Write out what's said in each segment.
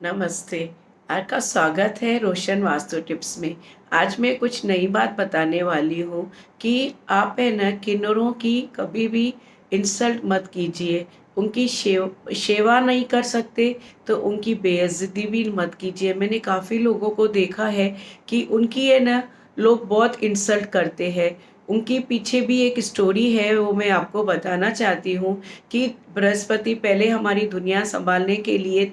नमस्ते। आपका स्वागत है रोशन वास्तु टिप्स में। आज मैं कुछ नई बात बताने वाली हूँ कि आप है ना किन्नरों की कभी भी इंसल्ट मत कीजिए। उनकी सेवा नहीं कर सकते तो उनकी बेइज्जती भी मत कीजिए। मैंने काफ़ी लोगों को देखा है कि उनकी है ना लोग बहुत इंसल्ट करते हैं। उनके पीछे भी एक स्टोरी है, वो मैं आपको बताना चाहती हूँ कि बृहस्पति पहले हमारी दुनिया सँभालने के लिए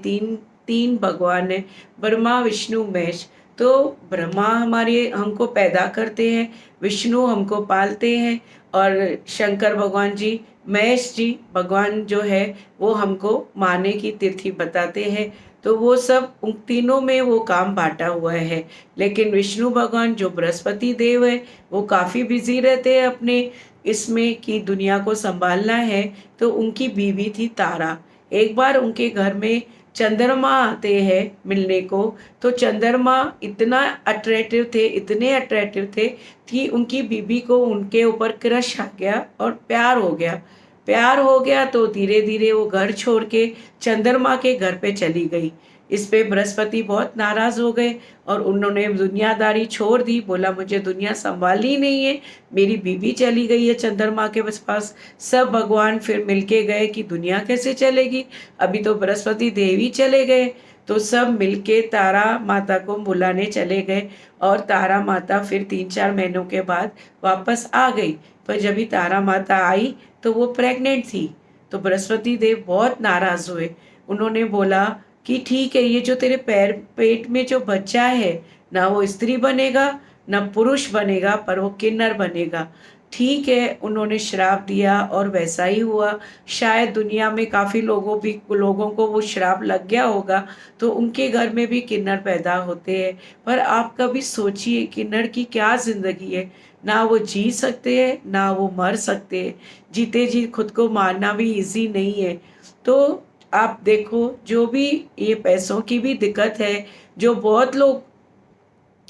3 भगवान हैं, ब्रह्मा, विष्णु, महेश। तो ब्रह्मा हमारे हमको पैदा करते हैं, विष्णु हमको पालते हैं और शंकर भगवान जी, महेश जी भगवान जो है वो हमको मारने की तिथि बताते हैं। तो वो सब उन तीनों में वो काम बाँटा हुआ है। लेकिन विष्णु भगवान जो बृहस्पति देव है, वो काफ़ी बिज़ी रहते हैं अपने इसमें कि दुनिया को सँभालना है। तो उनकी बीवी थी तारा। एक बार उनके घर में चंद्रमा आते हैं मिलने को। तो चंद्रमा इतना अट्रैक्टिव थे, इतने अट्रैक्टिव थे कि उनकी बीबी को उनके ऊपर क्रश आ गया और प्यार हो गया। प्यार हो गया तो धीरे धीरे वो घर छोड़ के चंद्रमा के घर पे चली गई। इस पे बृहस्पति बहुत नाराज़ हो गए और उन्होंने दुनियादारी छोड़ दी। बोला मुझे दुनिया संभालनी नहीं है, मेरी बीबी चली गई है चंद्रमा के पास। सब भगवान फिर मिलके गए कि दुनिया कैसे चलेगी, अभी तो बृहस्पति देव ही चले गए। तो सब मिलके तारा माता को बुलाने चले गए और तारा माता फिर 3-4 महीनों के बाद वापस आ गई। पर जब भी तारा माता आई तो वो प्रेग्नेंट थी। तो बृहस्पति देव बहुत नाराज़ हुए। उन्होंने बोला कि ठीक है, ये जो तेरे पैर पेट में जो बच्चा है, ना वो स्त्री बनेगा, ना पुरुष बनेगा, पर वो किन्नर बनेगा। ठीक है, उन्होंने श्राप दिया और वैसा ही हुआ। शायद दुनिया में काफ़ी लोगों को वो श्राप लग गया होगा, तो उनके घर में भी किन्नर पैदा होते हैं। पर आप कभी सोचिए किन्नर की क्या ज़िंदगी है। ना वो जी सकते हैं, ना वो मर सकते हैं। जीते जी खुद को मारना भी ईज़ी नहीं है। तो आप देखो, जो भी ये पैसों की भी दिक्कत है, जो बहुत लोग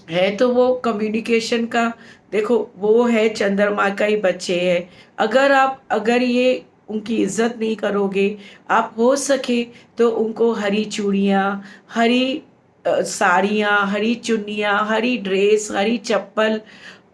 है तो वो कम्युनिकेशन का देखो, वो है चंद्रमा का ही बच्चे हैं। अगर ये उनकी इज़्ज़त नहीं करोगे, आप हो सके तो उनको हरी चूड़ियाँ, हरी साड़ियाँ, हरी चुन्नियाँ, हरी ड्रेस, हरी चप्पल,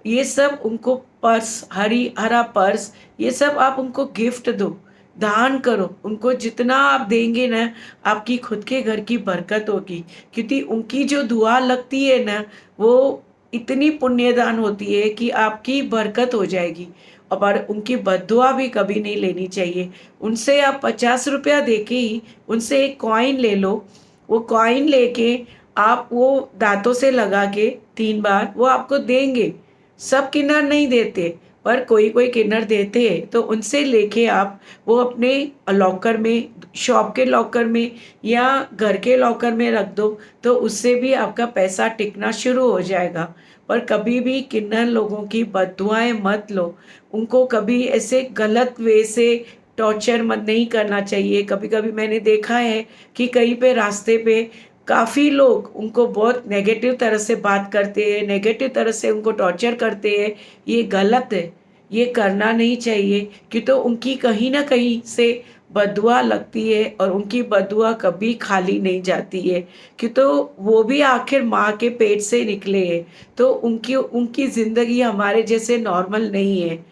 ये सब उनको पर्स, हरा पर्स, ये सब आप उनको गिफ्ट दो, दान करो। उनको जितना आप देंगे ना, आपकी खुद के घर की बरकत होगी। क्योंकि उनकी जो दुआ लगती है ना, वो इतनी पुण्यदान होती है कि आपकी बरकत हो जाएगी। और उनकी बद्दुआ भी कभी नहीं लेनी चाहिए। उनसे आप 50 रुपया दे के ही उनसे एक कॉइन ले लो। वो कॉइन लेके आप वो दाँतों से लगा के 3 बार वो आपको देंगे। सब किन्नर नहीं देते, पर कोई-कोई किन्नर देते हैं, तो उनसे लेके आप वो अपने लॉकर में, शॉप के लॉकर में या घर के लॉकर में रख दो, तो उससे भी आपका पैसा टिकना शुरू हो जाएगा। पर कभी भी किन्नर लोगों की बद्दुआएँ मत लो। उनको कभी ऐसे गलत वे से टॉर्चर मत नहीं करना चाहिए। कभी-कभी मैंने देखा है कि कहीं पे रास्ते पे काफ़ी लोग उनको बहुत नेगेटिव तरह से बात करते हैं, नेगेटिव तरह से उनको टॉर्चर करते हैं। ये गलत है, ये करना नहीं चाहिए। क्यों तो उनकी कहीं न कहीं से बददुआ लगती है और उनकी बददुआ कभी खाली नहीं जाती है। क्यों तो वो भी आखिर माँ के पेट से निकले हैं, तो उनकी उनकी ज़िंदगी हमारे जैसे नॉर्मल नहीं है।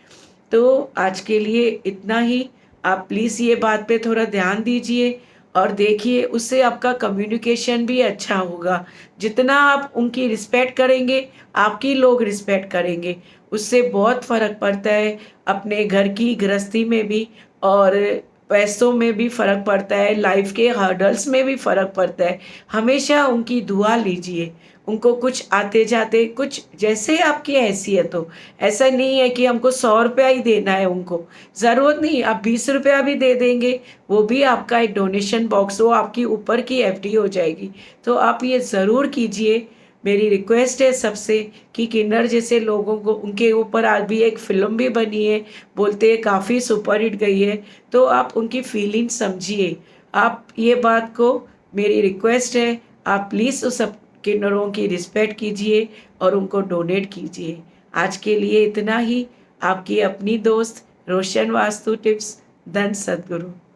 तो आज के लिए इतना ही। आप प्लीज़ ये बात पे थोड़ा ध्यान दीजिए और देखिए, उससे आपका कम्युनिकेशन भी अच्छा होगा। जितना आप उनकी रिस्पेक्ट करेंगे, आपकी लोग रिस्पेक्ट करेंगे। उससे बहुत फ़र्क पड़ता है, अपने घर की गृहस्थी में भी और पैसों में भी फ़र्क पड़ता है, लाइफ़ के हर्डल्स में भी फ़र्क पड़ता है। हमेशा उनकी दुआ लीजिए। उनको कुछ आते-जाते कुछ जैसे आपकी हैसियत हो। ऐसा नहीं है कि हमको 100 रुपया ही देना है उनको। ज़रूरत नहीं, आप 20 रुपया भी दे देंगे, वो भी आपका एक डोनेशन बॉक्स, वो आपकी ऊपर की एफडी हो जाएगी। तो आप ये ज़रूर कीजिए। मेरी रिक्वेस्ट है सबसे कि किन्नर जैसे लोगों को, उनके ऊपर आज भी एक फ़िल्म भी बनी है, बोलते हैं काफ़ी सुपरहिट गई है, तो आप उनकी फीलिंग समझिए। आप ये बात को, मेरी रिक्वेस्ट है, आप प्लीज़ उस सब किन्नरों की रिस्पेक्ट कीजिए और उनको डोनेट कीजिए। आज के लिए इतना ही। आपकी अपनी दोस्त रोशन वास्तु टिप्स, धन सद्गुरु।